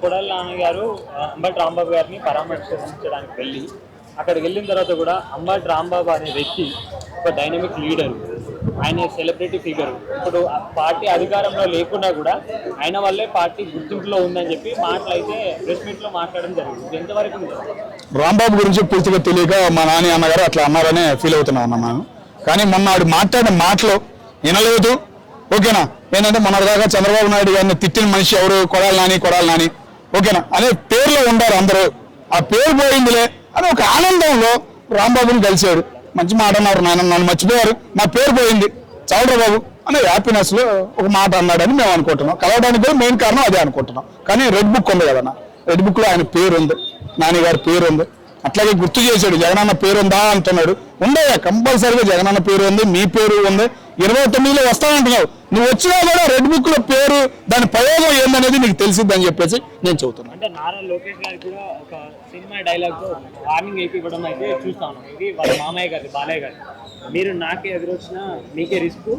కొడాలి నాన్నగారు అంబటి రాంబాబు గారిని పరామర్శించడానికి వెళ్ళి అక్కడికి వెళ్ళిన తర్వాత కూడా అంబటి రాంబాబు అనే వ్యక్తి ఒక డైనమిక్ లీడరు, ఆయన సెలబ్రిటీ ఫిగర్. ఇప్పుడు పార్టీ అధికారంలో లేకున్నా కూడా ఆయన వల్లే పార్టీ గుర్తింపులో ఉందని చెప్పి మాటలైతే ప్రెస్ మీట్ లో మాట్లాడడం జరిగింది. ఎంతవరకు రాంబాబు గురించి పూర్తిగా తెలియక మా నాని అన్నగారు అట్లా అన్నారనే ఫీల్ అవుతున్నాం అన్నాను. కానీ మొన్న ఆడు మాట్లాడిన మాటలు వినలేదు. ఓకేనా, ఏంటంటే మొన్నటిదాకా చంద్రబాబు నాయుడు గారిని తిట్టిన మనిషి ఎవరు? కొడాలి నాని ఓకేనా అనే పేరులో ఉండారు అందరూ. ఆ పేరు పోయిందిలే అని ఒక ఆనందంలో రాంబాబుని కలిశాడు. మంచి మాట అన్నారు, నన్ను మర్చిపోయారు, నా పేరు పోయింది చాలురా బాబు అనే హ్యాపీనెస్ లో ఒక మాట అన్నాడని మేము అనుకుంటున్నాం. కలవడానికి కూడా మెయిన్ కారణం అదే అనుకుంటున్నాం. కానీ రెడ్ బుక్ ఉంది కదన్నా, రెడ్ బుక్ లో ఆయన పేరు ఉంది, నాని గారి పేరు ఉంది. అట్లాగే గుర్తు చేశాడు, జగనన్న పేరు ఉందా అంటున్నాడు. ఉండయా, కంపల్సరీగా జగనన్న పేరు ఉంది, మీ పేరు ఉంది. 29లో వస్తానంటున్నావు, నువ్వు వచ్చినా కూడా రెడ్ బుక్ లో పేరు, దాని ప్రయోగం ఏందనేది నీకు తెలిసిద్దని చెప్పేసి నేను చెబుతున్నాను. అంటే నారా లోకేష్ గారికి కూడా ఒక సినిమా డైలాగ్ తో వార్నింగ్ ఇవ్వడం అయితే చూస్తా ఉన్నాం. ఇది వాళ్ళ మామయ్య గారి, బాలయ్య గారి, మీరు నాకే ఎదురొచ్చినా మీకే రిస్క్,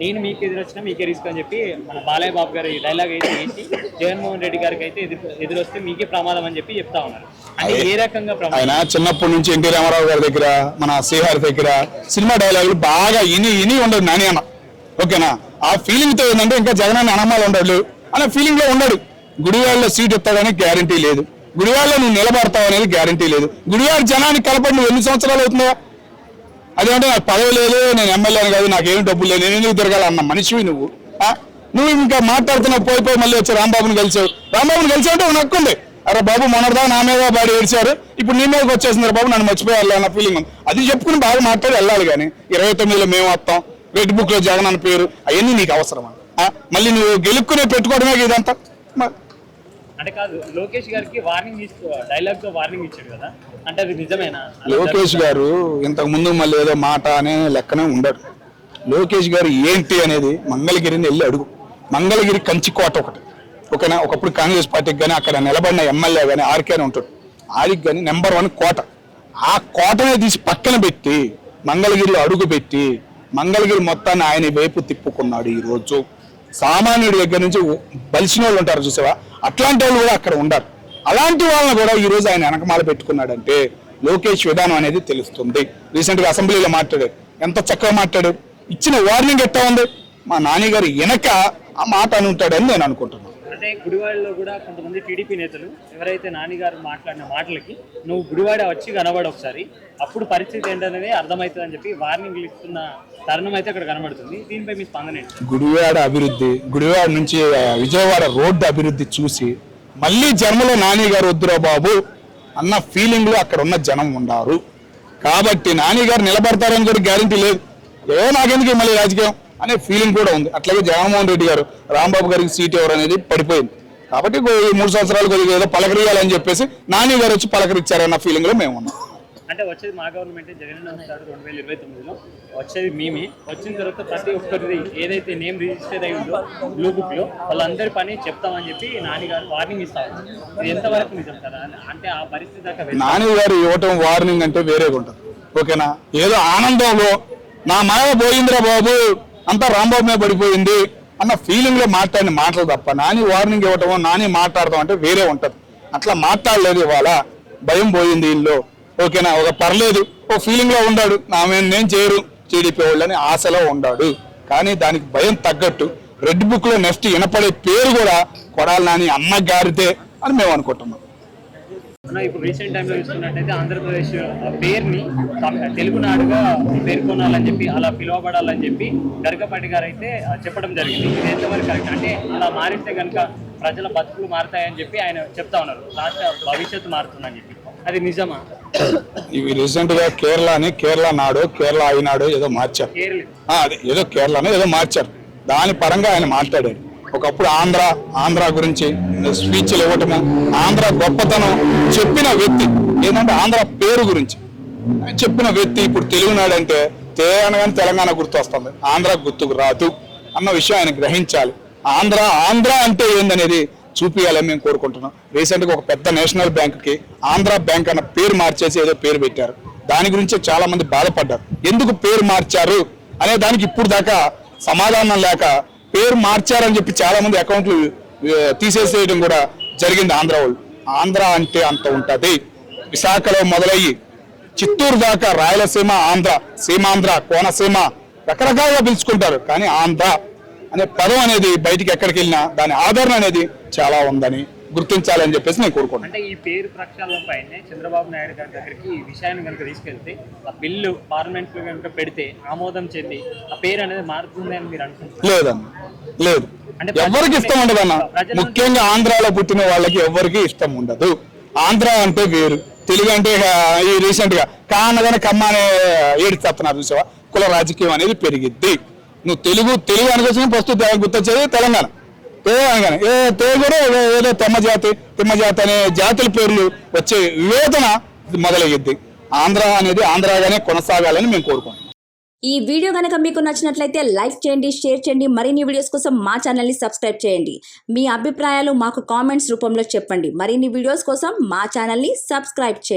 నేను మీకు ఎదురొచ్చినా మీకే రిస్క్ అని చెప్పి మన బాలయ్య బాబు గారు ఈ డైలాగ్ అయితే వేసి జగన్మోహన్ రెడ్డి గారికి అయితే ఎదురొస్తే మీకే ప్రమాదం అని చెప్పి చెప్తా ఉన్నారు. అంటే ఏ రకంగా ఆయన చిన్నప్పటి నుంచి ఎన్టీ రామారావు గారి దగ్గర, మన శ్రీహారి దగ్గర సినిమా డైలాగులు బాగా ఇని ఉండదు నాని అన్న. ఓకేనా, ఆ ఫీలింగ్ తో ఏంటంటే ఇంకా జగన్ అనమాలు ఉండడు అనే ఫీలింగ్ లో ఉన్నాడు. గుడివాడలో సీట్ ఇస్తాడని గ్యారంటీ లేదు, గుడివాడలో నువ్వు నిలబడతావు అనేది గ్యారంటీ లేదు. గుడివాడ జనానికి కలపడి నువ్వు ఎన్ని సంవత్సరాలు అవుతుందా? అదేంటే నాకు పదవి లేదు, నేను ఎమ్మెల్యేని కాదు, నాకేం డబ్బులు లేదు, నేను ఎందుకు తిరగాలి అన్న మనిషివి నువ్వు. నువ్వు ఇంకా మాట్లాడుతున్నావు, పోయి మళ్ళీ వచ్చి రాంబాబుని కలిసావు. రాంబాబుని కలిసావు అంటే నక్కుంది, అరే బాబు మొన్నటిదా నా మీద బాడీ ఏడ్చారు, ఇప్పుడు నీ మీదకి వచ్చేసింది బాబు, నన్ను మర్చిపోయాలి అన్న ఫీలింగ్ ఉంది. అది చెప్పుకుని బాగా మాట్లాడి వెళ్ళాలి. కానీ 29లో మేము వస్తాం, రెడ్ బుక్ లో జగన్ అన్న పేరు, అవన్నీ నీకు అవసరమా? మళ్ళీ నువ్వు గెలుక్కునే పెట్టుకోవడమే ఇదంతా. అంటే కాదు, లోకేష్ గారికి వార్నింగ్ డైలాగ్ తో వార్నింగ్ ఇచ్చాడు కదా, అంటే అది నిజమేనా? లోకేష్ గారు ఇంతకు ముందు మళ్ళీ ఏదో మాట అనే లెక్కనే ఉండడు. లోకేష్ గారు ఏంటి అనేది మంగళగిరిని వెళ్ళి అడుగు. మంగళగిరి కంచికోట ఒకటి, ఓకేనా. ఒకప్పుడు కాంగ్రెస్ పార్టీకి కానీ అక్కడ నిలబడిన ఎమ్మెల్యే కానీ ఆర్కే అని ఉంటాడు, ఆడికి కానీ నెంబర్ 1 కోట. ఆ కోటనే తీసి పక్కన పెట్టి మంగళగిరిలో అడుగు పెట్టి మంగళగిరి మొత్తాన్ని ఆయన వైపు తిప్పుకున్నాడు. ఈ రోజు సామాన్యుడి దగ్గర నుంచి బలిసిన వాళ్ళు ఉంటారు చూసావా, అట్లాంటి వాళ్ళు కూడా అక్కడ ఉండారు. అలాంటి వాళ్ళని కూడా ఈ రోజు ఆయన వెనకమాల పెట్టుకున్నాడంటే లోకేష్ విధానం అనేది తెలుస్తుంది. రీసెంట్ గా అసెంబ్లీలో మాట్లాడారు, ఎంత చక్కగా మాట్లాడారు. ఇచ్చిన వార్నింగ్ ఎట్టా ఉంది, మా నాని గారు వెనక ఆ మాట అని ఉంటాడని నేను అనుకుంటున్నాను. అంటే గుడివాడలో కూడా కొంతమంది టీడీపీ నేతలు ఎవరైతే నాని గారు మాట్లాడిన మాటలకి నువ్వు గుడివాడ వచ్చి కనబడి ఒకసారి, అప్పుడు పరిస్థితి ఏంటనేది అర్థమవుతుంది అని చెప్పి వార్నింగ్లు ఇస్తున్న తరుణం అయితే అక్కడ కనబడుతుంది. దీనిపై మీ స్పందన ఏంటి? గుడివాడ అభివృద్ధి, గుడివాడ నుంచి విజయవాడ రోడ్డు అభివృద్ధి చూసి మళ్ళీ జన్మలో నాని గారు వద్దురా బాబు అన్న ఫీలింగ్ లో అక్కడ ఉన్న జనం ఉన్నారు. కాబట్టి నాని గారు నిలబడతారని కూడా గ్యారంటీ లేదు, నాకెందుకు మళ్ళీ రాజకీయం అనే ఫీలింగ్ కూడా ఉంది. అట్లాగే జగన్మోహన్ రెడ్డి గారు రాంబాబు గారికి సీట్ ఎవరు అనేది పడిపోయింది. కాబట్టి 3 సంవత్సరాలు కొద్దిగా ఏదో పలకరియాలని చెప్పేసి నాని గారు వచ్చి పలకరించారన్న ఫీలింగ్ లో మేము ఉన్నాం. అంటే వచ్చేది మా గవర్నమెంట్, జగన్ వస్తాడు 2029లో, వచ్చేది మేమే. వచ్చిన తర్వాత ప్రతి ఒక్కరిది ఏదైతే నేమ్ రిజిస్టర్ అయి ఉందో బ్లూ బుక్ లో వాళ్ళందరి పని చెప్తామని చెప్పి నాని గారు వార్నింగ్ ఇస్తారు. ఇది ఎంతవరకు నిజం కదా? అంటే ఆ పరిస్థితి దాకా నాని గారు ఇవ్వటం వార్నింగ్ అంటే వేరేగా ఉంటుంది. ఓకేనా, ఏదో ఆనందంలో నా మాయ పోయిందిరా బాబు, అంతా రాంబాబు మీద పడిపోయింది అన్న ఫీలింగ్ లో మాట్లాడిన మాటలు తప్ప నాని వార్నింగ్ ఇవ్వటమో నాని మాట్లాడటం అంటే వేరే ఉంటది. అట్లా మాట్లాడలేదు. ఇవాళ భయం పోయింది వీళ్ళు. ఓకేనా, ఒక పర్లేదు ఓ ఫీలింగ్ లో ఉన్నాడు, నేను చేయరు టీడీపీ వాళ్ళని ఆశలో ఉన్నాడు. కానీ దానికి భయం తగ్గట్టు రెడ్ బుక్ లో నెక్స్ట్ వినపడే పేరు కూడా కొడాలి నాని అన్న గారితే అని మేము అనుకుంటున్నాం. ఇప్పుడు రీసెంట్ టైంలో చూసుకున్నట్టయితే ఆంధ్రప్రదేశ్ పేరుని తెలుగునాడుగా పేర్కొనాలని చెప్పి, అలా పిలువబడాలని చెప్పి గరికపాటి గారు అయితే చెప్పడం జరిగింది. ఇది ఎంతవరకు కరెక్ట్? అంటే అలా మారిస్తే కనుక ప్రజల బతుకులు మారుతాయని చెప్పి ఆయన చెప్తా ఉన్నారు, రాష్ట్ర భవిష్యత్తు మారుతుందని చెప్పి. అది నిజమా? ఇవి రీసెంట్ గా కేరళ నాడు, కేరళ అయినాడు ఏదో మార్చారు, అదే ఏదో కేరళను ఏదో మార్చారు. దాని పరంగా ఆయన మాట్లాడారు. ఒకప్పుడు ఆంధ్ర గురించి స్పీచ్లు ఇవ్వటము, ఆంధ్ర గొప్పతనం చెప్పిన వ్యక్తి, ఏంటంటే ఆంధ్ర పేరు గురించి చెప్పిన వ్యక్తి ఇప్పుడు తెలుగునాడు అంటే అనగానే తెలంగాణ గుర్తు వస్తుంది, ఆంధ్ర గుర్తుకు రాదు అన్న విషయం ఆయన గ్రహించాలి. ఆంధ్ర అంటే ఏందనేది చూపియాలని మేము కోరుకుంటున్నాం. రీసెంట్గా ఒక పెద్ద నేషనల్ బ్యాంక్కి ఆంధ్ర బ్యాంక్ అన్న పేరు మార్చేసి ఏదో పేరు పెట్టారు. దాని గురించి చాలా మంది బాధపడ్డారు. ఎందుకు పేరు మార్చారు అనే దానికి ఇప్పుడు దాకా సమాధానం లేక పేరు మార్చారని చెప్పి చాలా మంది అకౌంట్లు తీసేసేయడం కూడా జరిగింది ఆంధ్ర వాళ్ళు. ఆంధ్ర అంటే అంత ఉంటుంది. విశాఖలో మొదలయ్యి చిత్తూరు దాకా రాయలసీమ, ఆంధ్ర, సీమాంధ్ర, కోనసీమ రకరకాలుగా పిలుచుకుంటారు. కానీ ఆంధ్ర అనే పదం అనేది బయటికి ఎక్కడికి వెళ్ళినా దాని ఆదరణ అనేది చాలా ఉందని గుర్తించాలని చెప్పేసి నేను కోరుకుంటున్నాను. అంటే ఈ పేరు ప్రక్షాళన పైనే చంద్రబాబు నాయుడు గారి దగ్గరికి ఈ విషయాన్ని కనుక తీసుకెళ్తే, ఆ బిల్లు పార్లమెంట్ లో కనుక పెడితే ఆమోదం చెంది ఆ పేరు అనేది మారుతుంది అని మీరు అనుకుంటున్నారు? లేదన్న, లేదు. ఎవరికి ఇష్టం ఉండదు అన్న. ముఖ్యంగా ఆంధ్రాలో పుట్టిన వాళ్ళకి ఎవరికి ఇష్టం ఉండదు. ఆంధ్ర అంటే వేరు, తెలుగు అంటే ఈ రీసెంట్ గా కానగానే కమ్మ అనే ఏడుస్తున్నారు చూసావా. కుల రాజకీయం అనేది పెరిగిద్ది. నువ్వు తెలుగు అనుకొచ్చిన ఫస్ట్ గుర్తొచ్చేది తెలంగాణ. కూడా ఏదో తిమ్మ జాతి అనే జాతుల పేర్లు వచ్చే వివేచన మొదలయ్యిద్ది. ఆంధ్ర అనేది ఆంధ్రాగానే కొనసాగాలని మేము కోరుకుంటున్నాం. ఈ వీడియో కనుక మీకు నచ్చినట్లయితే లైక్ చేయండి, షేర్ చేయండి. మరిన్ని వీడియోస్ కోసం మా ఛానల్ని సబ్స్క్రైబ్ చేయండి. మీ అభిప్రాయాలు మాకు కామెంట్స్ రూపంలో చెప్పండి. మరిన్ని వీడియోస్ కోసం మా ఛానల్ని సబ్స్క్రైబ్ చేయండి.